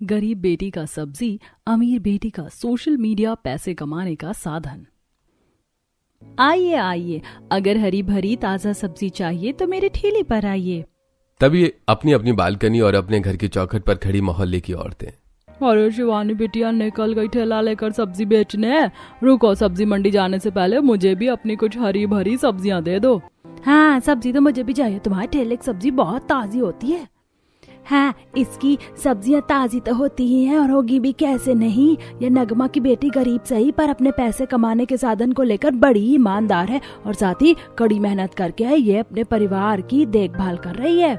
गरीब बेटी का सब्जी, अमीर बेटी का सोशल मीडिया पैसे कमाने का साधन। आइए आइए, अगर हरी भरी ताजा सब्जी चाहिए तो मेरे ठेले पर आइए। तभी अपनी अपनी बालकनी और अपने घर की चौखट पर खड़ी मोहल्ले की औरतें। अरे शिवानी बिटिया निकल गई ठेला लेकर सब्जी बेचने। रुको, सब्जी मंडी जाने से पहले मुझे भी अपनी कुछ हरी भरी सब्जियां दे दो। हाँ, सब्जी तो मुझे भी चाहिए। तुम्हारे ठेले की सब्जी बहुत ताजी होती है। हाँ, इसकी सब्जियां ताजी तो होती ही हैं और होगी भी कैसे नहीं। ये नगमा की बेटी गरीब सही पर अपने पैसे कमाने के साधन को लेकर बड़ी ईमानदार है और साथ ही कड़ी मेहनत करके ये अपने परिवार की देखभाल कर रही है।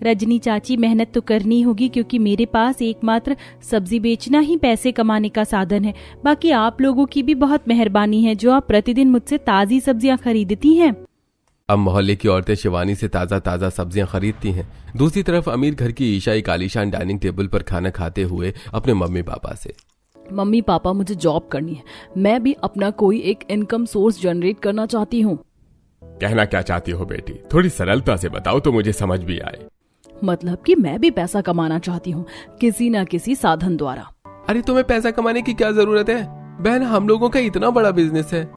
रजनी चाची, मेहनत तो करनी होगी क्योंकि मेरे पास एकमात्र सब्जी बेचना ही पैसे कमाने का साधन है। बाकी आप लोगों की भी बहुत मेहरबानी है जो आप प्रतिदिन मुझसे ताजी सब्जियां खरीदती हैं। अब मोहल्ले की औरतें शिवानी से ताजा ताजा सब्जियां खरीदती हैं। दूसरी तरफ अमीर घर की ईशा एक आलीशान डाइनिंग टेबल पर खाना खाते हुए अपने मम्मी पापा से, मम्मी पापा, मुझे जॉब करनी है। मैं भी अपना कोई एक इनकम सोर्स जनरेट करना चाहती हूँ। कहना क्या चाहती हो बेटी? थोड़ी सरलता से बताओ तो मुझे समझ भी आए। मतलब कि मैं भी पैसा कमाना चाहती हूँ किसी न किसी साधन द्वारा। अरे तुम्हें पैसा कमाने की क्या जरूरत है बहन, हम लोगों का इतना बड़ा बिजनेस है।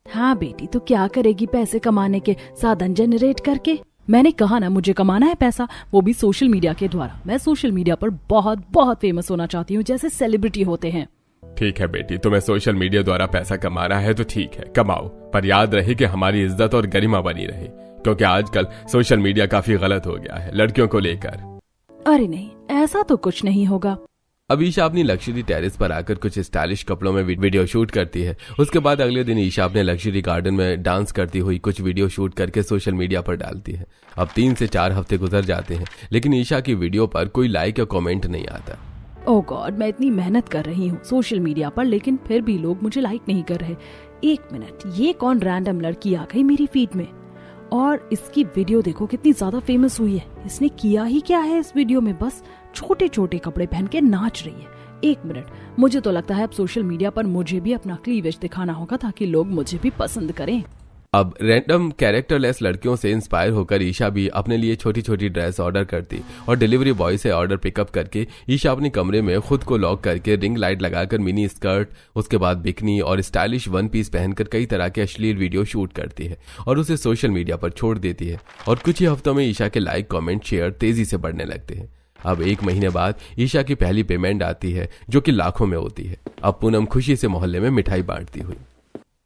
हाँ बेटी, तो क्या करेगी पैसे कमाने के साधन जनरेट करके? मैंने कहा ना, मुझे कमाना है पैसा, वो भी सोशल मीडिया के द्वारा। मैं सोशल मीडिया पर बहुत बहुत फेमस होना चाहती हूँ, जैसे सेलिब्रिटी होते हैं। ठीक है बेटी, तुम्हें सोशल मीडिया द्वारा पैसा कमाना है तो ठीक है, कमाओ, पर याद रहे कि हमारी इज्जत और गरिमा बनी रहे, क्योंकि आजकल सोशल मीडिया काफी गलत हो गया है लड़कियों को लेकर। अरे नहीं, ऐसा तो कुछ नहीं होगा। अब ईशा अपनी लग्जरी टेरेस पर आकर कुछ स्टाइलिश कपड़ों में वीडियो शूट करती है। उसके बाद अगले दिन ईशा अपने लग्जरी गार्डन में डांस करती हुई कुछ वीडियो शूट करके सोशल मीडिया पर डालती है। अब 3 से 4 हफ्ते गुजर जाते हैं, लेकिन ईशा की वीडियो पर कोई लाइक या कमेंट नहीं आता। ओह गॉड, मैं इतनी मेहनत कर रही हूँ सोशल मीडिया पर, लेकिन फिर भी लोग मुझे लाइक नहीं कर रहे। एक मिनट, ये कौन रैंडम लड़की आ गई मेरी फीड में? और इसकी वीडियो देखो कितनी ज्यादा फेमस हुई है। इसने किया ही क्या है इस वीडियो में? बस छोटे छोटे कपड़े पहन के नाच रही है। एक मिनट, मुझे तो लगता है अब सोशल मीडिया पर मुझे भी अपना क्लीवेज दिखाना होगा ताकि लोग मुझे भी पसंद करें। अब रैंडम कैरेक्टरलेस लड़कियों से इंस्पायर होकर ईशा भी अपने लिए छोटी छोटी ड्रेस ऑर्डर करती और डिलीवरी बॉय से ऑर्डर पिकअप करके ईशा अपने कमरे में खुद को लॉक करके रिंग लाइट लगाकर मिनी स्कर्ट, उसके बाद बिकनी और स्टाइलिश वन पीस पहनकर कई तरह के अश्लील वीडियो शूट करती है और उसे सोशल मीडिया पर छोड़ देती है। और कुछ ही हफ्तों में ईशा के लाइक, कमेंट, शेयर तेजी से बढ़ने लगते हैं। अब 1 महीने बाद ईशा की पहली पेमेंट आती है जो कि लाखों में होती है। अब पूनम खुशी से मोहल्ले में मिठाई बांटती हुई,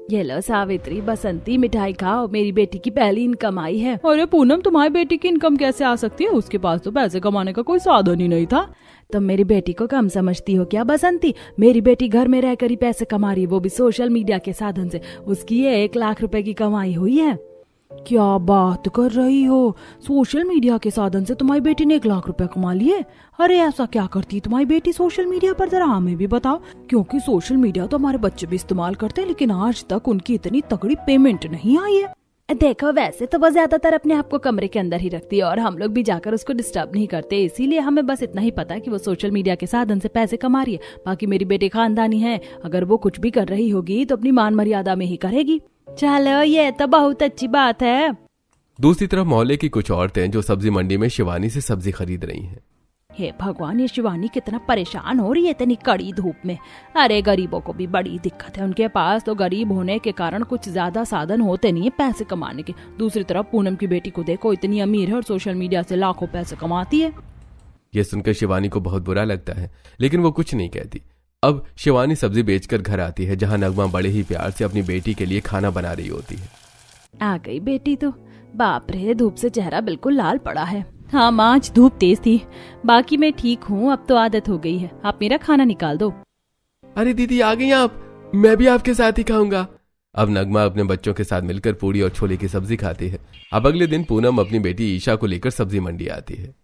ये लो सावित्री, बसंती, मिठाई खाओ, मेरी बेटी की पहली इनकम आई है। अरे पूनम, तुम्हारी बेटी की इनकम कैसे आ सकती है? उसके पास तो पैसे कमाने का कोई साधन ही नहीं था। तुम मेरी बेटी को कम समझती हो क्या बसंती? मेरी बेटी घर में रहकर ही पैसे कमा रही है, वो भी सोशल मीडिया के साधन से। उसकी ये 1 लाख रुपए की कमाई हुई है। क्या बात कर रही हो? सोशल मीडिया के साधन से तुम्हारी बेटी ने 1 लाख रुपए कमा लिए? अरे ऐसा क्या करती है तुम्हारी बेटी सोशल मीडिया पर, जरा हमें भी बताओ, क्योंकि सोशल मीडिया तो हमारे बच्चे भी इस्तेमाल करते हैं, लेकिन आज तक उनकी इतनी तगड़ी पेमेंट नहीं आई है। देखो, वैसे तो वो ज्यादातर अपने आप को कमरे के अंदर ही रखती है और हम लोग भी जाकर उसको डिस्टर्ब नहीं करते, इसीलिए हमें बस इतना ही पता है कि वो सोशल मीडिया के साधन से पैसे कमा रही है। बाकी मेरी बेटी खानदानी है, अगर वो कुछ भी कर रही होगी तो अपनी मान मर्यादा में ही करेगी। चलो, ये तो बहुत अच्छी बात है। दूसरी तरफ मोहल्ले की कुछ औरतें जो सब्जी मंडी में शिवानी से सब्जी खरीद रही हैं। हे भगवान, ये शिवानी कितना परेशान हो रही है इतनी कड़ी धूप में। अरे गरीबों को भी बड़ी दिक्कत है, उनके पास तो गरीब होने के कारण कुछ ज्यादा साधन होते नहीं है पैसे कमाने के। दूसरी तरफ पूनम की बेटी को देखो, इतनी अमीर है और सोशल मीडिया से लाखों पैसे कमाती है। ये सुनकर शिवानी को बहुत बुरा लगता है, लेकिन वो कुछ नहीं कहती। अब शिवानी सब्जी बेचकर घर आती है, जहाँ नगमा बड़े ही प्यार से अपनी बेटी के लिए खाना बना रही होती है। आ गई बेटी तो। बाप रे, धूप से चेहरा बिल्कुल लाल पड़ा है। हाँ माँ, आज धूप तेज थी, बाकी मैं ठीक हूँ, अब तो आदत हो गई है। आप मेरा खाना निकाल दो। अरे दीदी आ गई आप, मैं भी आपके साथ ही खाऊंगा। अब नगमा अपने बच्चों के साथ मिलकर पूड़ी और छोले की सब्जी खाती है। अब अगले दिन पूनम अपनी बेटी ईशा को लेकर सब्जी मंडी आती है।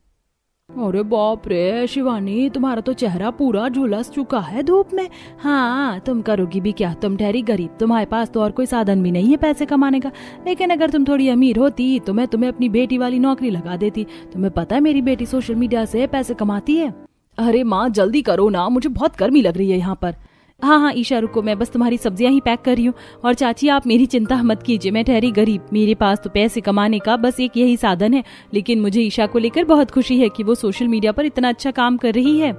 अरे बाप रे शिवानी, तुम्हारा तो चेहरा पूरा झुलस चुका है धूप में। हाँ, तुम करोगी भी क्या? तुम ठहरी गरीब, तुम्हारे पास तो और कोई साधन भी नहीं है पैसे कमाने का। लेकिन अगर तुम थोड़ी अमीर होती तो मैं तुम्हें अपनी बेटी वाली नौकरी लगा देती। तुम्हें पता है मेरी बेटी सोशल मीडिया से पैसे कमाती है। अरे माँ जल्दी करो ना, मुझे बहुत गर्मी लग रही है यहाँ पर। हाँ ईशा रुको, मैं बस तुम्हारी सब्जियां ही पैक कर रही हूँ। और चाची आप मेरी चिंता मत कीजिए, मैं ठहरी गरीब, मेरे पास तो पैसे कमाने का बस एक यही साधन है। लेकिन मुझे ईशा को लेकर बहुत खुशी है कि वो सोशल मीडिया पर इतना अच्छा काम कर रही है।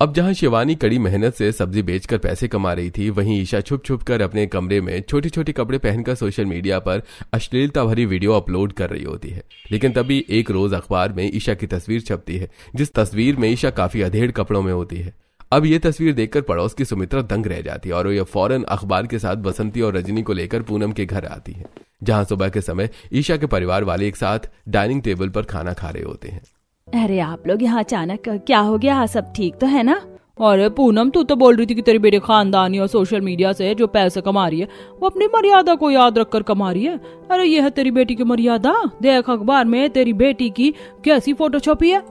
अब जहां शिवानी कड़ी मेहनत से सब्जी बेचकर पैसे कमा रही थी, वहीं ईशा छुप छुप कर अपने कमरे में छोटे छोटे कपड़े पहनकर सोशल मीडिया पर अश्लीलता भरी वीडियो अपलोड कर रही होती है। लेकिन तभी एक रोज अखबार में ईशा की तस्वीर छपती है, जिस तस्वीर में ईशा काफी अधेड़ कपड़ों में होती है। अब ये तस्वीर देखकर पड़ोस की सुमित्रा दंग रह जाती है और वो फौरन अखबार के साथ बसंती और रजनी को लेकर पूनम के घर आती है, जहां सुबह के समय ईशा के परिवार वाले एक साथ डाइनिंग टेबल पर खाना खा रहे होते हैं। अरे आप लोग यहाँ अचानक क्या हो गया? सब ठीक तो है ना? अरे पूनम, तू तो बोल रही थी कि तेरी बेटी खानदानी और सोशल मीडिया से जो पैसे कमा रही है वो अपनी मर्यादा को याद रखकर कमा रही है। अरे ये है तेरी बेटी की मर्यादा। देख अखबार में तेरी बेटी की कैसी फोटो छपी है।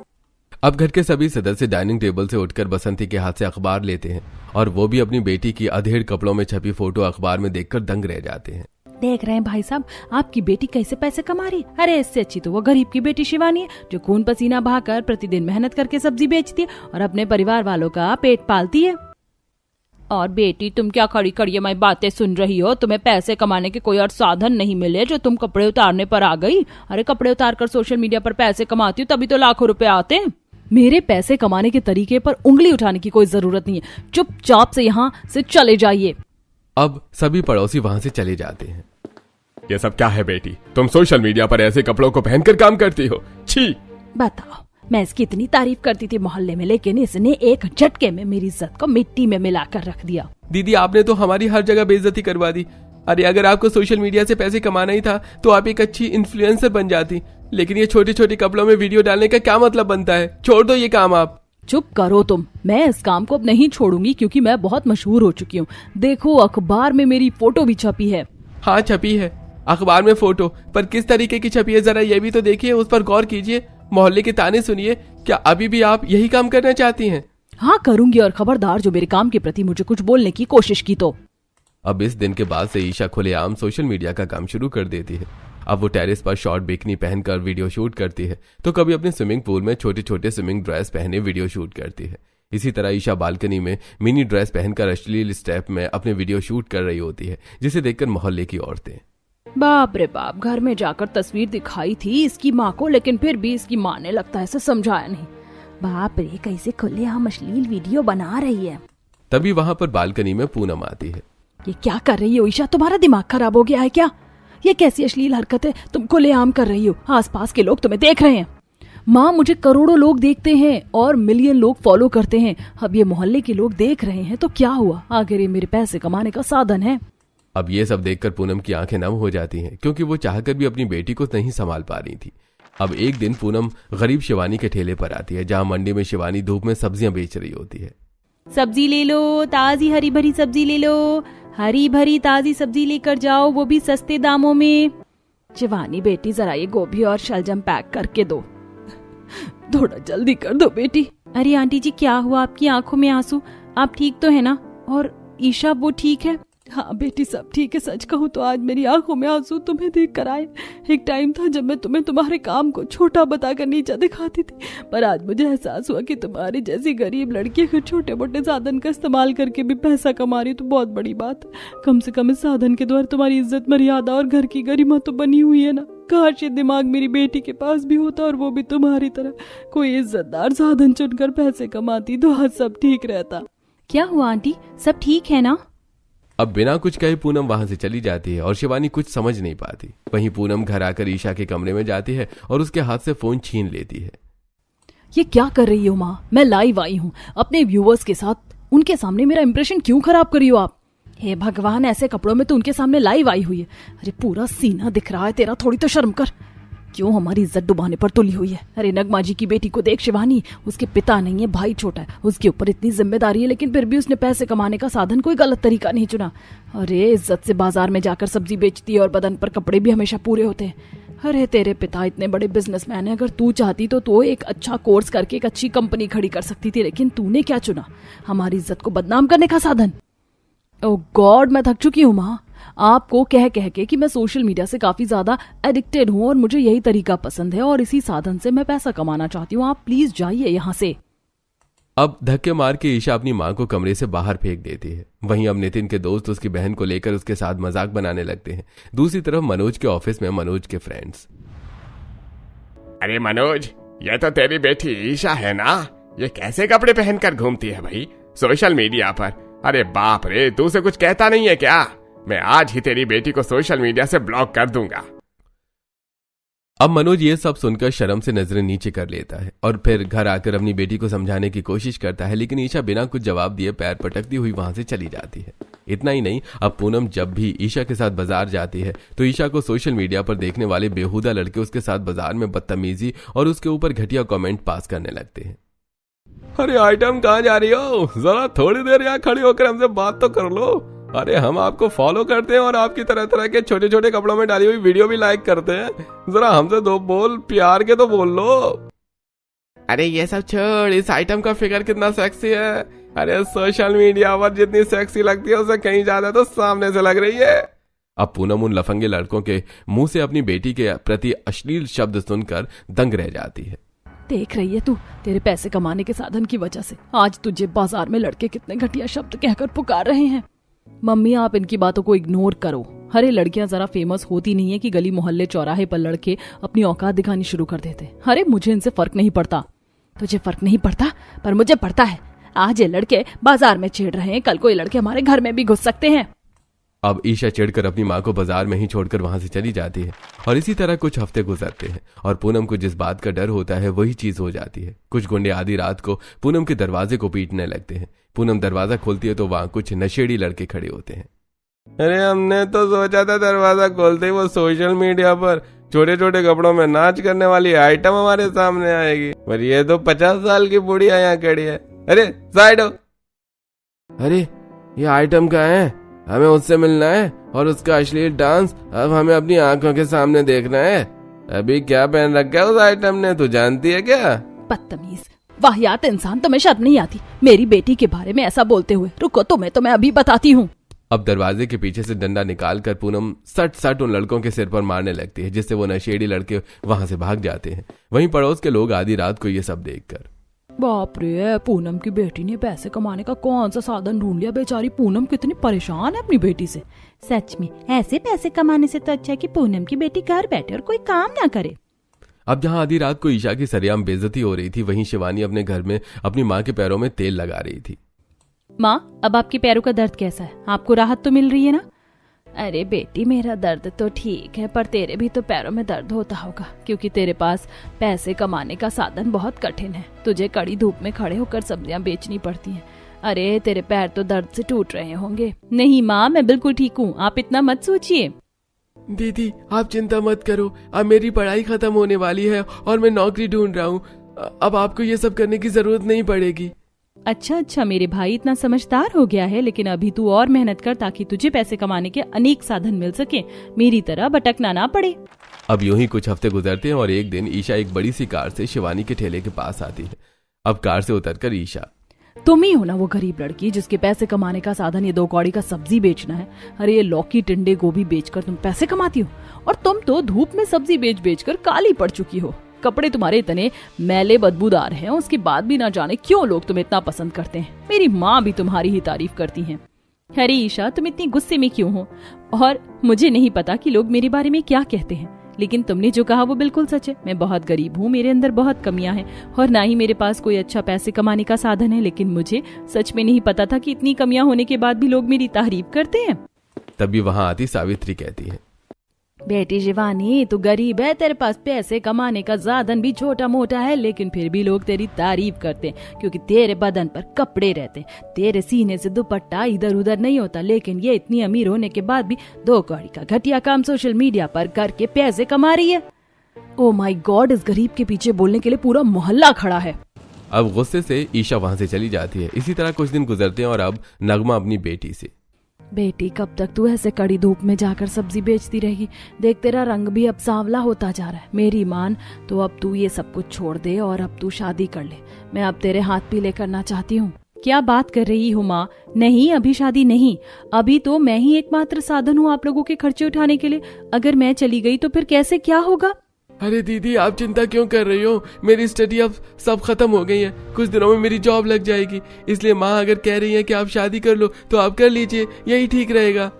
अब घर के सभी सदस्य डाइनिंग टेबल से उठकर बसंती के हाथ से अखबार लेते हैं और वो भी अपनी बेटी की अधेड़ कपड़ों में छपी फोटो अखबार में देखकर दंग रह जाते हैं। देख रहे हैं भाई साहब, आपकी बेटी कैसे पैसे कमा रही। अरे इससे अच्छी तो वो गरीब की बेटी शिवानी है, जो खून पसीना बहाकर प्रतिदिन मेहनत करके सब्जी बेचती है और अपने परिवार वालों का पेट पालती है। और बेटी, तुम क्या खड़ी खड़ी मैं बातें सुन रही हो? तुम्हें पैसे कमाने के कोई और साधन नहीं मिले जो तुम कपड़े उतारने पर आ गई? अरे कपड़े उतार कर सोशल मीडिया पर पैसे कमाती हो तभी तो लाखों रुपए आते हैं। मेरे पैसे कमाने के तरीके पर उंगली उठाने की कोई जरूरत नहीं है। चुपचाप से यहाँ से चले जाइए। अब सभी पड़ोसी वहां से चले जाते हैं। ये सब क्या है बेटी? तुम सोशल मीडिया पर ऐसे कपड़ों को पहनकर काम करती हो? छी! बताओ, मैं इसकी इतनी तारीफ करती थी मोहल्ले में, लेकिन इसने एक झटके में मेरी इज्जत को मिट्टी में मिलाकर रख दिया। दीदी, आपने तो हमारी हर जगह बेइज्जती करवा दी। अरे अगर आपको सोशल मीडिया से पैसे कमाना ही था तो आप एक अच्छी इन्फ्लुएंसर बन जाती, लेकिन ये छोटे छोटे कपड़ों में वीडियो डालने का क्या मतलब बनता है? छोड़ दो ये काम आप। चुप करो तुम। मैं इस काम को अब नहीं छोड़ूंगी क्योंकि मैं बहुत मशहूर हो चुकी हूँ। देखो अखबार में मेरी फोटो भी छपी है। हाँ छपी है अखबार में फोटो, पर किस तरीके की छपी है जरा ये भी तो देखिए, उस पर गौर कीजिए, मोहल्ले के ताने सुनिए। क्या अभी भी आप यही काम करना चाहती हैं? हाँ करूंगी, और खबरदार जो मेरे काम के प्रति मुझे कुछ बोलने की कोशिश की तो। अब इस दिन के बाद से ईशा खुलेआम सोशल मीडिया का काम शुरू कर देती है। अब वो टेरेस पर शॉर्ट बिकनी पहनकर वीडियो शूट करती है, तो कभी अपने स्विमिंग पूल में छोटे छोटे स्विमिंग ड्रेस पहने वीडियो शूट करती है। इसी तरह ईशा बालकनी में मिनी ड्रेस पहनकर अश्लील स्टेप में अपने वीडियो शूट कर रही होती है, जिसे देखकर मोहल्ले की औरतें, बाप रे बाप, घर में जाकर तस्वीर दिखाई थी इसकी माँ को, लेकिन फिर भी इसकी माँ ने लगता है ऐसे समझाया नहीं। बाप रे, कैसे खुलेआम अश्लील वीडियो बना रही है। तभी वहां पर बालकनी में पूनम आती है। ये क्या कर रही हो ईशा? तुम्हारा दिमाग खराब हो गया है क्या? ये कैसी अश्लील हरकतें तुम खुलेआम कर रही हो? आसपास के लोग तुम्हें देख रहे हैं। माँ, मुझे करोड़ों लोग देखते हैं और मिलियन लोग फॉलो करते हैं। अब ये मोहल्ले के लोग देख रहे हैं तो क्या हुआ? आखिर ये मेरे पैसे कमाने का साधन है। अब ये सब देखकर पूनम की आंखें नम हो जाती हैं, क्योंकि वो चाहकर भी अपनी बेटी को नहीं संभाल पा रही थी। अब एक दिन पूनम गरीब शिवानी के ठेले पर आती है, जहां मंडी में शिवानी धूप में सब्जियां बेच रही होती है। सब्जी ले लो, ताजी हरी भरी सब्जी ले लो, हरी भरी ताजी सब्जी लेकर जाओ, वो भी सस्ते दामों में। शिवानी बेटी, जरा ये गोभी और शलजम पैक करके दो। थोड़ा जल्दी कर दो बेटी। अरे आंटी जी, क्या हुआ? आपकी आंखों में आंसू? आप ठीक तो है ना? और ईशा वो ठीक है? हाँ बेटी, सब ठीक है। सच कहूँ तो आज मेरी आंखों में आंसू तुम्हें देख कर आए। एक टाइम था जब मैं तुम्हें तुम्हारे काम को छोटा बताकर नीचा दिखाती थी, पर आज मुझे एहसास हुआ कि तुम्हारी जैसी गरीब लड़की अगर छोटे मोटे साधन का इस्तेमाल करके भी पैसा कमा रही तो बहुत बड़ी बात है। कम से कम इस साधन के द्वारा तुम्हारी इज्जत, मर्यादा और घर की गरिमा तो बनी हुई है ना। काश ये दिमाग मेरी बेटी के पास भी होता और वो भी तुम्हारी तरह कोई इज्जतदार साधन चुनकर पैसे कमाती तो आज सब ठीक रहता। क्या हुआ आंटी, सब ठीक है ना? अब बिना कुछ कहे पूनम वहां से चली जाती है और शिवानी कुछ समझ नहीं पाती। वहीं पूनम घर आकर ईशा के कमरे में जाती है और उसके हाथ से फोन छीन लेती है। ये क्या कर रही हो माँ? मैं लाइव आई हूँ अपने व्यूअर्स के साथ, उनके सामने मेरा इंप्रेशन क्यों खराब कर रही हो आप? हे भगवान, ऐसे कपड़ों में तो उनके सामने लाइव आई हुई है। अरे पूरा सीना दिख रहा है तेरा, थोड़ी तो शर्म कर। क्यों हमारी इज्जत डुबाने पर तुली हुई है? अरे नगमा जी की बेटी को देख शिवानी, उसके पिता नहीं है, भाई छोटा है, उसके ऊपर इतनी जिम्मेदारी है, लेकिन फिर भी उसने पैसे कमाने का साधन कोई गलत तरीका नहीं चुना। अरे इज्जत से बाजार में जाकर सब्जी बेचती है और बदन पर कपड़े भी हमेशा पूरे होते हैं। अरे तेरे पिता इतने बड़े बिजनेसमैन है, अगर तू चाहती तो एक अच्छा कोर्स करके एक अच्छी कंपनी खड़ी कर सकती थी, लेकिन तूने क्या चुना? हमारी इज्जत को बदनाम करने का साधन। ओह गॉड, मैं थक चुकी हूँ माँ आपको कह कह के कि मैं सोशल मीडिया से काफी ज्यादा एडिक्टेड हूँ और मुझे यही तरीका पसंद है और इसी साधन से मैं पैसा कमाना चाहती हूँ। आप प्लीज जाइए यहाँ से। अब धक्के मार के ईशा अपनी माँ को कमरे से बाहर फेंक देती है। वहीं अब नितिन के दोस्त उसकी बहन को लेकर उसके साथ मजाक बनाने लगते हैं। दूसरी तरफ मनोज के ऑफिस में मनोज के फ्रेंड्स, अरे मनोज, ये तो तेरी बेटी ईशा है ना? ये कैसे कपड़े पहनकर घूमती है भाई सोशल मीडिया पर? अरे बाप रे, तू उसे कुछ कहता नहीं है क्या? मैं आज ही तेरी बेटी को सोशल मीडिया से ब्लॉक कर दूंगा। अब मनोज ये सब सुनकर शर्म से नजरें नीचे कर लेता है और फिर घर आकर अपनी बेटी को समझाने की कोशिश करता है, लेकिन ईशा बिना कुछ जवाब दिए पैर पटकती हुई वहां से चली जाती है। इतना ही नहीं, अब पूनम जब भी ईशा के साथ बाजार जाती है तो ईशा को सोशल मीडिया पर देखने वाले बेहुदा लड़के उसके साथ बाजार में बदतमीजी और उसके ऊपर घटिया कमेंट पास करने लगते हैं। अरे आइटम कहाँ जा रही हो? जरा थोड़ी देर यहाँ खड़ी होकर हमसे बात तो कर लो। अरे हम आपको फॉलो करते हैं और आपकी तरह तरह के छोटे छोटे कपड़ों में डाली हुई वीडियो भी लाइक करते हैं। जरा हमसे दो बोल प्यार के तो बोल लो। अरे ये सब छोड़, इस आइटम का फिगर कितना सेक्सी है। अरे सोशल मीडिया पर जितनी सेक्सी लगती है उससे कहीं ज्यादा तो सामने से लग रही है। अब पूनम उन लफंगे लड़कों के मुंह से अपनी बेटी के प्रति अश्लील शब्द सुनकर दंग रह जाती है। देख रही है तू, तेरे पैसे कमाने के साधन की वजह से आज तुझे बाजार में लड़के कितने घटिया शब्द कहकर पुकार रहे हैं। मम्मी आप इनकी बातों को इग्नोर करो। अरे लड़कियां जरा फेमस होती नहीं है कि गली मोहल्ले चौराहे पर लड़के अपनी औकात दिखानी शुरू कर देते। अरे मुझे इनसे फर्क नहीं पड़ता। तुझे फर्क नहीं पड़ता पर मुझे पड़ता है। आज ये लड़के बाजार में छेड़ रहे हैं, कल को ये लड़के हमारे घर में भी घुस सकते हैं। अब ईशा चिढ़कर अपनी माँ को बाजार में ही छोड़कर वहां से चली जाती है और इसी तरह कुछ हफ्ते गुजरते हैं और पूनम को जिस बात का डर होता है वही चीज हो जाती है। कुछ गुंडे आधी रात को पूनम के दरवाजे को पीटने लगते हैं। पूनम दरवाजा खोलती है तो वहां कुछ नशेड़ी लड़के खड़े होते हैं। अरे हमने तो सोचा था दरवाजा खोलते ही वो सोशल मीडिया पर छोटे छोटे कपड़ों में नाच करने वाली आइटम हमारे सामने आएगी, पर ये तो 50 साल की बुढ़िया यहाँ खड़ी है। अरे साइड हो। अरे ये आइटम का है, हमें उससे मिलना है और उसका अश्लील डांस अब हमें अपनी आंखों के सामने देखना है। अभी क्या पहन रखा है उस आइटम ने, तू जानती है क्या? बदतमीज वाहियात इंसान, तुम्हें शर्म नहीं आती मेरी बेटी के बारे में ऐसा बोलते हुए? रुको तुम्हें अभी बताती हूँ। अब दरवाजे के पीछे से डंडा निकालकर पूनम सट उन लड़कों के सिर पर मारने लगती है, जिससे वो नशेड़ी लड़के वहां से भाग जाते हैं। वहीं पड़ोस के लोग आधी रात को ये सब देखकर, बाप रे, पूनम की बेटी ने पैसे कमाने का कौन सा साधन ढूंढ लिया। बेचारी पूनम कितनी परेशान है अपनी बेटी से। सच में ऐसे पैसे कमाने से तो अच्छा है कि पूनम की बेटी घर बैठे और कोई काम ना करे। अब जहां आधी रात को ईशा की सरेआम बेइज्जती हो रही थी, वहीं शिवानी अपने घर में अपनी माँ के पैरों में तेल लगा रही थी। माँ अब आपके पैरों का दर्द कैसा है? आपको राहत तो मिल रही है ना? अरे बेटी मेरा दर्द तो ठीक है, पर तेरे भी तो पैरों में दर्द होता होगा क्योंकि तेरे पास पैसे कमाने का साधन बहुत कठिन है। तुझे कड़ी धूप में खड़े होकर सब्जियां बेचनी पड़ती हैं। अरे तेरे पैर तो दर्द से टूट रहे होंगे। नहीं माँ मैं बिल्कुल ठीक हूँ, आप इतना मत सोचिए। दीदी आप चिंता मत करो, अब मेरी पढ़ाई खत्म होने वाली है और मैं नौकरी ढूंढ रहा हूँ। अब आपको ये सब करने की जरूरत नहीं पड़ेगी। अच्छा मेरे भाई इतना समझदार हो गया है, लेकिन अभी तू और मेहनत कर ताकि तुझे पैसे कमाने के अनेक साधन मिल सके, मेरी तरह भटकना ना पड़े। अब यूं ही कुछ हफ्ते गुजरते हैं और एक दिन ईशा एक बड़ी सी कार से शिवानी के ठेले के पास आती है। अब कार से उतरकर ईशा, तुम ही हो ना वो गरीब लड़की जिसके पैसे कमाने का साधन ये 2 कौड़ी का सब्जी बेचना है? अरे ये लौकी टिंडे गोभी बेचकर तुम पैसे कमाती हो और तुम तो धूप में सब्जी बेच कर काली पड़ चुकी हो। कपड़े तुम्हारे इतने मैले बदबूदार हैं, उसके बाद भी ना जाने क्यों लोग तुम्हें इतना पसंद करते हैं। मेरी माँ भी तुम्हारी ही तारीफ करती हैं। अरे ईशा तुम इतनी गुस्से में क्यों हो? और मुझे नहीं पता कि लोग मेरे बारे में क्या कहते हैं, लेकिन तुमने जो कहा वो बिल्कुल सच है। मैं बहुत गरीब हूँ, मेरे अंदर बहुत कमियां हैं और ना ही मेरे पास कोई अच्छा पैसे कमाने का साधन है, लेकिन मुझे सच में नहीं पता था कि इतनी कमियां होने के बाद भी लोग मेरी तारीफ करते हैं। तभी वहां आती सावित्री कहती है, बेटी शिवानी तू गरीब है, तेरे पास पैसे कमाने का साधन भी छोटा मोटा है, लेकिन फिर भी लोग तेरी तारीफ करते हैं क्योंकि तेरे बदन पर कपड़े रहते, तेरे सीने से दुपट्टा इधर उधर नहीं होता। लेकिन ये इतनी अमीर होने के बाद भी 2 कौड़ी का घटिया काम सोशल मीडिया पर करके पैसे कमा रही है। ओ माय गॉड, इस गरीब के पीछे बोलने के लिए पूरा मोहल्ला खड़ा है। अब गुस्से से ईशा वहां से चली जाती है। इसी तरह कुछ दिन गुजरते हैं और अब नगमा अपनी बेटी से, बेटी कब तक तू ऐसे कड़ी धूप में जाकर सब्जी बेचती रहेगी? देख तेरा रंग भी अब सांवला होता जा रहा है। मेरी मान तो अब तू ये सब कुछ छोड़ दे और अब तू शादी कर ले। मैं अब तेरे हाथ पीले करना चाहती हूँ। क्या बात कर रही हूँ माँ? नहीं अभी शादी नहीं, अभी तो मैं ही एकमात्र साधन हूँ आप लोगों के खर्चे उठाने के लिए। अगर मैं चली गई तो फिर कैसे क्या होगा? अरे दीदी आप चिंता क्यों कर रही हो? मेरी स्टडी अब सब खत्म हो गई है, कुछ दिनों में मेरी जॉब लग जाएगी, इसलिए माँ अगर कह रही है कि आप शादी कर लो तो आप कर लीजिए, यही ठीक रहेगा।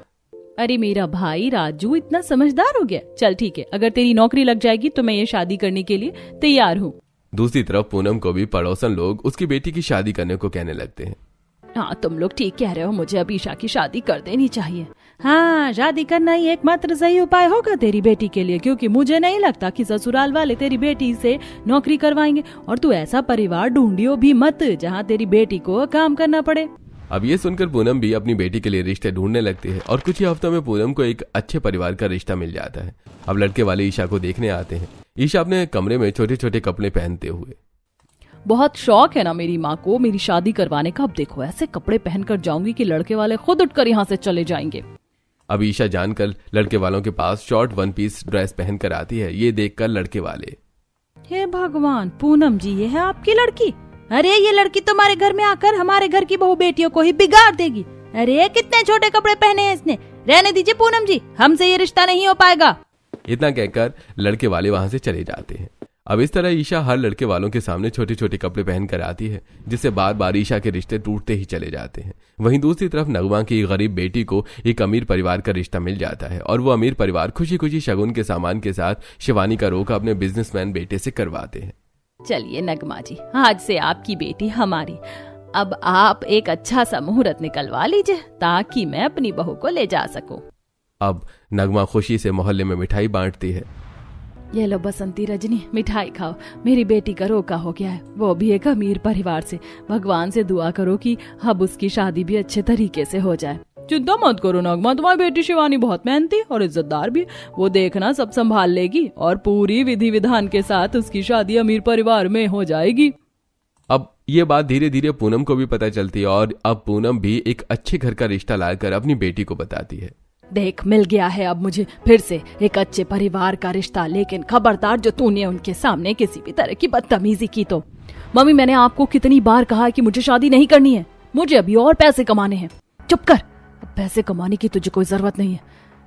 अरे मेरा भाई राजू इतना समझदार हो गया। चल ठीक है, अगर तेरी नौकरी लग जाएगी तो मैं ये शादी करने के लिए तैयार हूँ। दूसरी तरफ पूनम को भी पड़ोसन लोग उसकी बेटी की शादी करने को कहने लगते हैं। हाँ, तुम लोग ठीक कह रहे हो, मुझे अब ईशा की शादी कर देनी चाहिए। हाँ, शादी करना ही एकमात्र सही उपाय होगा तेरी बेटी के लिए, क्योंकि मुझे नहीं लगता कि ससुराल वाले तेरी बेटी से नौकरी करवाएंगे। और तू ऐसा परिवार ढूंढियो भी मत जहाँ तेरी बेटी को काम करना पड़े। अब ये सुनकर पूनम भी अपनी बेटी के लिए रिश्ते ढूंढने लगती है और कुछ ही हफ्तों में पूनम को एक अच्छे परिवार का रिश्ता मिल जाता है। अब लड़के वाले ईशा को देखने आते हैं। ईशा अपने कमरे में छोटे छोटे कपड़े पहनते हुए। बहुत शौक है ना मेरी माँ को मेरी शादी करवाने का। अब देखो ऐसे कपड़े पहनकर जाऊंगी कि लड़के वाले खुद उठकर यहाँ से चले जाएंगे। अब ईशा जानकर लड़के वालों के पास शॉर्ट 1 पीस ड्रेस पहनकर आती है। ये देखकर लड़के वाले, हे भगवान, पूनम जी ये है आपकी लड़की? अरे ये लड़की तुम्हारे घर में आकर हमारे घर की बहू बेटियों को ही बिगाड़ देगी। अरे कितने छोटे कपड़े पहने हैं इसने। रहने दीजिए पूनम जी, हमसे ये रिश्ता नहीं हो पाएगा। इतना कहकर लड़के वाले वहां से चले जाते हैं। अब इस तरह ईशा हर लड़के वालों के सामने छोटे छोटे कपड़े पहनकर आती है, जिससे बार बार ईशा के रिश्ते टूटते ही चले जाते हैं। वहीं दूसरी तरफ नगमा की गरीब बेटी को एक अमीर परिवार का रिश्ता मिल जाता है और वो अमीर परिवार खुशी खुशी शगुन के सामान के साथ शिवानी का रोका अपने बिजनेसमैन बेटे से करवाते हैं। चलिए नगमा जी, आज से आपकी बेटी हमारी। अब आप एक अच्छा सा मुहूर्त निकलवा लीजिए ताकि मैं अपनी बहू को ले जा सकूं। अब नगमा खुशी से मोहल्ले में मिठाई बांटती है। ये लो बसंती रजनी, मिठाई खाओ, मेरी बेटी का रोका हो गया है, वो भी एक अमीर परिवार से। भगवान से दुआ करो कि अब उसकी शादी भी अच्छे तरीके से हो जाए। चिंता मत करो नगमा, तुम्हारी बेटी शिवानी बहुत मेहनती और इज्जतदार भी, वो देखना सब संभाल लेगी और पूरी विधि विधान के साथ उसकी शादी अमीर परिवार में हो जाएगी। अब ये बात धीरे धीरे पूनम को भी पता चलती है और अब पूनम भी एक अच्छे घर का रिश्ता लाकर अपनी बेटी को बताती है। देख, मिल गया है अब मुझे फिर से एक अच्छे परिवार का रिश्ता, लेकिन खबरदार जो तूने उनके सामने किसी भी तरह की बदतमीजी की तो। मम्मी, मैंने आपको कितनी बार कहा है कि मुझे शादी नहीं करनी है, मुझे अभी और पैसे कमाने हैं। चुप कर, अब पैसे कमाने की तुझे कोई जरूरत नहीं है।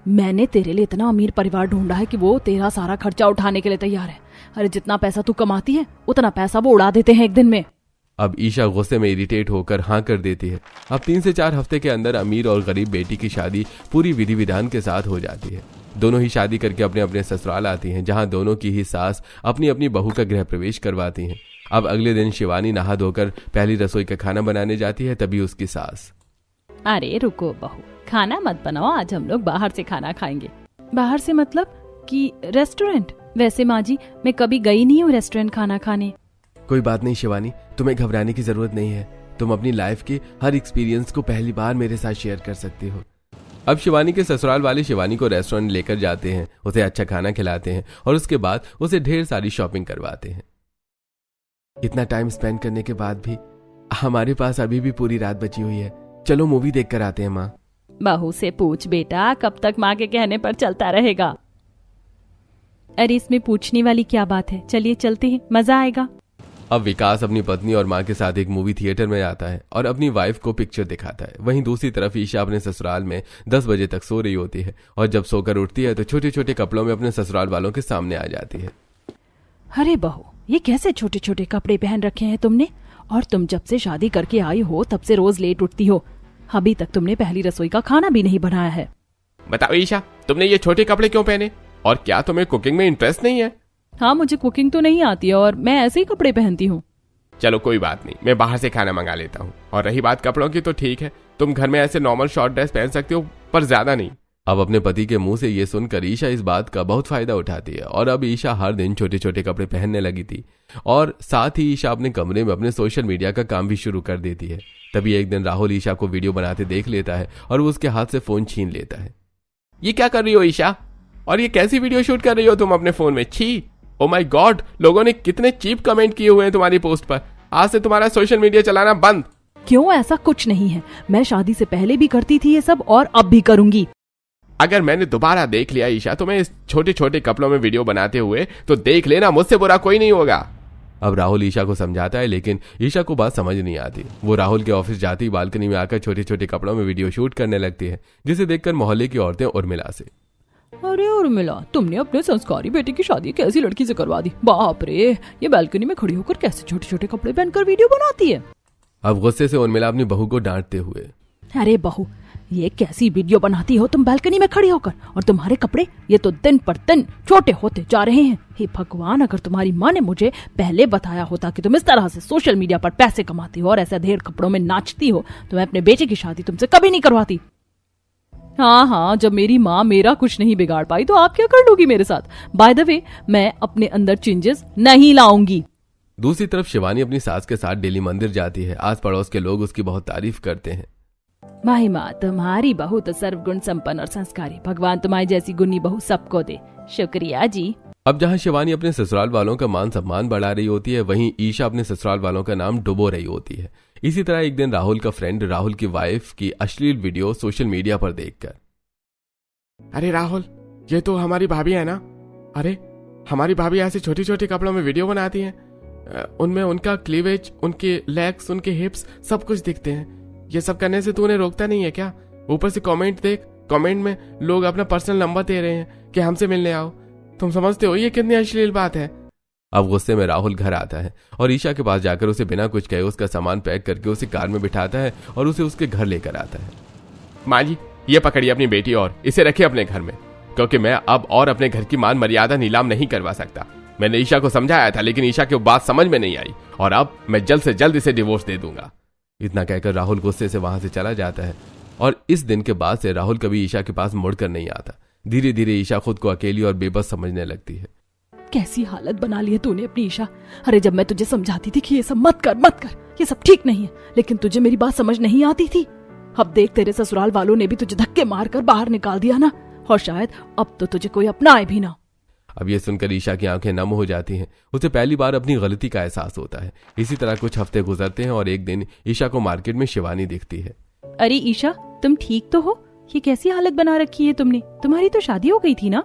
मैंने तेरे लिए इतना अमीर परिवार ढूंढा है कि वो तेरा सारा खर्चा उठाने के लिए तैयार है। अरे जितना पैसा तू कमाती है उतना पैसा वो उड़ा देते हैं एक दिन में। अब ईशा गुस्से में इरिटेट होकर हाँ कर देती है। अब 3 से 4 हफ्ते के अंदर अमीर और गरीब बेटी की शादी पूरी विधि विधान के साथ हो जाती है। दोनों ही शादी करके अपने अपने ससुराल आती हैं, जहां दोनों की ही सास अपनी अपनी बहू का गृह प्रवेश करवाती हैं। अब अगले दिन शिवानी नहा धोकर पहली रसोई का खाना बनाने जाती है, तभी उसकी सास, अरे रुको बहू, खाना मत बनाओ, आज हम लोग बाहर से खाना खाएंगे। बाहर से मतलब कि रेस्टोरेंट? वैसे माँ जी, मैं कभी गई नहीं हूँ रेस्टोरेंट खाना खाने। कोई बात नहीं शिवानी, तुम्हें घबराने की जरूरत नहीं है। तुम अपनी लाइफ के हर एक्सपीरियंस को पहली बार मेरे साथ शेयर कर सकती हो। अब शिवानी के ससुराल वाले शिवानी को रेस्टोरेंट लेकर जाते हैं, उसे अच्छा खाना खिलाते हैं और उसके बाद उसे ढेर सारी शॉपिंग करवाते हैं। इतना टाइम स्पेंड करने के बाद भी हमारे पास अभी भी पूरी रात बची हुई है। चलो मूवी देख कर आते हैं माँ। बहू से पूछ बेटा, कब तक माँ के कहने पर चलता रहेगा? अरे इसमें पूछने वाली क्या बात है, चलिए चलते हैं, मजा आएगा। अब विकास अपनी पत्नी और माँ के साथ एक मूवी थिएटर में आता है और अपनी वाइफ को पिक्चर दिखाता है। वहीं दूसरी तरफ ईशा अपने ससुराल में 10 बजे तक सो रही होती है और जब सोकर उठती है तो छोटे छोटे कपड़ों में अपने ससुराल वालों के सामने आ जाती है। अरे बहू, ये कैसे छोटे छोटे कपड़े पहन रखे हैं तुमने? और तुम जब से शादी करके आई हो तब से रोज लेट उठती हो, अभी तक तुमने पहली रसोई का खाना भी नहीं बनाया है। बताओ ईशा, तुमने ये छोटे कपड़े क्यों पहने? और क्या तुम्हें कुकिंग में इंटरेस्ट नहीं है? हाँ, मुझे कुकिंग तो नहीं आती है और मैं ऐसे ही कपड़े पहनती हूँ। चलो कोई बात नहीं, मैं बाहर से खाना मंगा लेता हूँ। और रही बात कपड़ों की तो ठीक है, तुम घर में ऐसे नॉर्मल शॉर्ट ड्रेस पहन सकती हो, पर ज्यादा नहीं। अब अपने पति के मुंह से ये सुनकर ईशा इस बात का बहुत फायदा उठाती है और अब ईशा हर दिन छोटे छोटे कपड़े पहनने लगी थी और साथ ही ईशा अपने कमरे में अपने सोशल मीडिया का काम भी शुरू कर देती है। तभी एक दिन राहुल ईशा को वीडियो बनाते देख लेता है और वो उसके हाथ से फोन छीन लेता है। ये क्या कर रही हो ईशा? और ये कैसी वीडियो शूट कर रही हो तुम अपने फोन में? छी, ओ माय गॉड, लोगों ने कितने चीप कमेंट किए हुए हैं तुम्हारी पोस्ट पर। आज से तुम्हारा सोशल मीडिया चलाना बंद। क्यों? ऐसा कुछ नहीं है, मैं शादी से पहले भी करती थी ये सब और अब भी करूंगी। अगर मैंने दोबारा देख लिया ईशा तुम्हें इस छोटे छोटे कपड़ों में वीडियो बनाते हुए, तो देख लेना, मुझसे बुरा कोई नहीं होगा। अब राहुल ईशा को समझाता है, लेकिन ईशा को बात समझ नहीं आती। वो राहुल के ऑफिस जाती बालकनी में आकर छोटे छोटे कपड़ों में वीडियो शूट करने लगती है, जिसे देखकर मोहल्ले की औरतें उर्मिला से, अरे उर्मिला, तुमने अपने संस्कारी बेटे की शादी कैसी लड़की से करवा दी? बाप रे, ये बालकनी में खड़ी होकर कैसे छोटे छोटे कपड़े पहनकर वीडियो बनाती है। अब गुस्से से उर्मिला अपनी बहू को डांटते हुए, अरे बहू, ये कैसी वीडियो बनाती हो तुम बालकनी में खड़ी होकर, और तुम्हारे कपड़े ये तो दिन पर दिन छोटे होते जा रहे हैं। हे भगवान, अगर तुम्हारी माँ ने मुझे पहले बताया होता कि तुम इस तरह से सोशल मीडिया पर पैसे कमाती हो और ऐसे ढेर कपड़ों में नाचती हो तो मैं अपने बेटे की शादी तुमसे कभी नहीं करवाती। हाँ, जब मेरी माँ मेरा कुछ नहीं बिगाड़ पाई तो आप क्या कर लोगी मेरे साथ? बाय द वे, मैं अपने अंदर चेंजेस नहीं लाऊंगी। दूसरी तरफ शिवानी अपनी सास के साथ डेली मंदिर जाती है। आस पड़ोस के लोग उसकी बहुत तारीफ करते हैं। माही माँ, तुम्हारी बहू तो सर्वगुण संपन्न और संस्कारी, भगवान तुम्हारी जैसी गुणी बहू सबको दे। शुक्रिया जी। अब जहां शिवानी अपने ससुराल वालों का मान सम्मान बढ़ा रही होती है, वहीं ईशा अपने ससुराल वालों का नाम डुबो रही होती है। इसी तरह एक दिन राहुल का फ्रेंड राहुल की वाइफ की अश्लील वीडियो सोशल मीडिया पर देखकर, अरे राहुल, ये तो हमारी भाभी है ना? अरे हमारी भाभी ऐसे छोटी छोटी कपड़ों में वीडियो बनाती हैं, उनमें उनका क्लीवेज, उनके लेग्स, उनके हिप्स सब कुछ दिखते हैं। ये सब करने से तू उन्हें रोकता नहीं है क्या? ऊपर से कमेंट देख, कमेंट में लोग अपना पर्सनल नंबर दे रहे हैं कि हमसे मिलने आओ। तुम समझते हो ये कितनी अश्लील बात है? अब गुस्से में राहुल घर आता है और ईशा के पास जाकर उसे बिना कुछ कहे उसका सामान पैक करके उसे कार में बिठाता है और उसे उसके घर लेकर आता है। माँ जी, ये पकड़िए अपनी बेटी और इसे रखिए अपने घर में, क्योंकि मैं अब और अपने घर की मान मर्यादा नीलाम नहीं करवा सकता। मैंने ईशा को समझाया था, लेकिन ईशा की बात समझ में नहीं आई और अब मैं जल्द से जल्द इसे डिवोर्स दे दूंगा। इतना कहकर राहुल गुस्से से वहां से चला जाता है और इस दिन के बाद से राहुल कभी ईशा के पास मुड़कर नहीं आता। धीरे धीरे ईशा खुद को अकेली और बेबस समझने लगती है। कैसी हालत बना ली है तूने अपनी ईशा। अरे जब मैं तुझे समझाती थी कि ये सब मत कर, ये सब ठीक नहीं है, लेकिन तुझे मेरी बात समझ नहीं आती थी। अब देख, तेरे ससुराल वालों ने भी तुझे धक्के मारकर बाहर निकाल दिया ना, और शायद अब तो तुझे कोई अपनाए भी ना। अब ये सुनकर ईशा की आंखें नम हो जाती हैं। उसे पहली बार अपनी गलती का एहसास होता है। इसी तरह कुछ हफ्ते गुजरते हैं और एक दिन ईशा को मार्केट में शिवानी दिखती है। अरे ईशा, तुम ठीक तो हो? ये कैसी हालत बना रखी है तुमने? तुम्हारी तो शादी हो गई थी ना?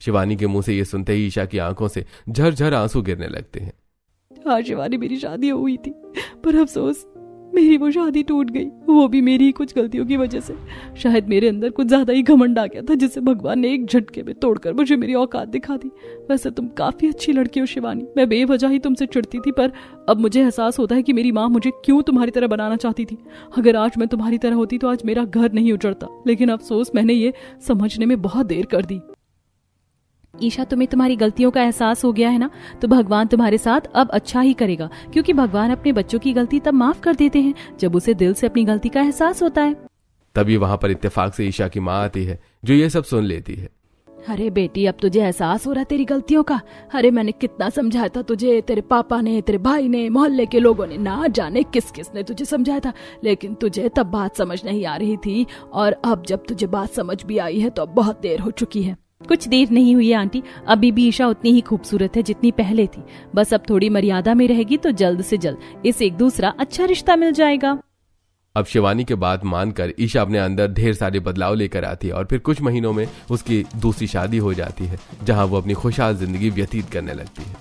शिवानी के मुंह से ये सुनते ही ईशा की आंखों से झरझर आंसू गिरने लगते हैं। हाँ शिवानी, मेरी शादी हुई थी, पर अफसोस मेरी वो शादी टूट गई, वो भी मेरी ही कुछ गलतियों की वजह से। शायद मेरे अंदर कुछ ज्यादा ही घमंड आ गया था, जिसे भगवान ने एक झटके में तोड़कर मुझे मेरी औकात दिखा दी। वैसे तुम काफी अच्छी लड़की हो शिवानी, मैं बेवजह ही तुमसे चिढ़ती थी, पर अब मुझे एहसास होता है कि मेरी माँ मुझे क्यों तुम्हारी तरह बनाना चाहती थी। अगर आज मैं तुम्हारी तरह होती तो आज मेरा घर नहीं उजड़ता, लेकिन अफसोस मैंने ये समझने में बहुत देर कर दी। ईशा, तुम्हें तुम्हारी गलतियों का एहसास हो गया है ना, तो भगवान तुम्हारे साथ अब अच्छा ही करेगा, क्योंकि भगवान अपने बच्चों की गलती तब माफ कर देते हैं जब उसे दिल से अपनी गलती का एहसास होता है। तभी वहां पर इत्तेफाक से ईशा की माँ आती है, जो ये सब सुन लेती है। अरे बेटी, अब तुझे एहसास हो रहा है तेरी गलतियों का? अरे मैंने कितना समझाया था तुझे, तेरे पापा ने, तेरे भाई ने, मोहल्ले के लोगों ने, ना जाने किस किस ने तुझे समझाया था, लेकिन तुझे तब बात समझ नहीं आ रही थी, और अब जब तुझे बात समझ भी आई है तो अब बहुत देर हो चुकी है। कुछ देर नहीं हुई है आंटी, अभी भी ईशा उतनी ही खूबसूरत है जितनी पहले थी, बस अब थोड़ी मर्यादा में रहेगी तो जल्द से जल्द इसे एक दूसरा अच्छा रिश्ता मिल जाएगा। अब शिवानी के बात मानकर ईशा अपने अंदर ढेर सारे बदलाव लेकर आती है और फिर कुछ महीनों में उसकी दूसरी शादी हो जाती है, जहां वो अपनी खुशहाल जिंदगी व्यतीत करने लगती है।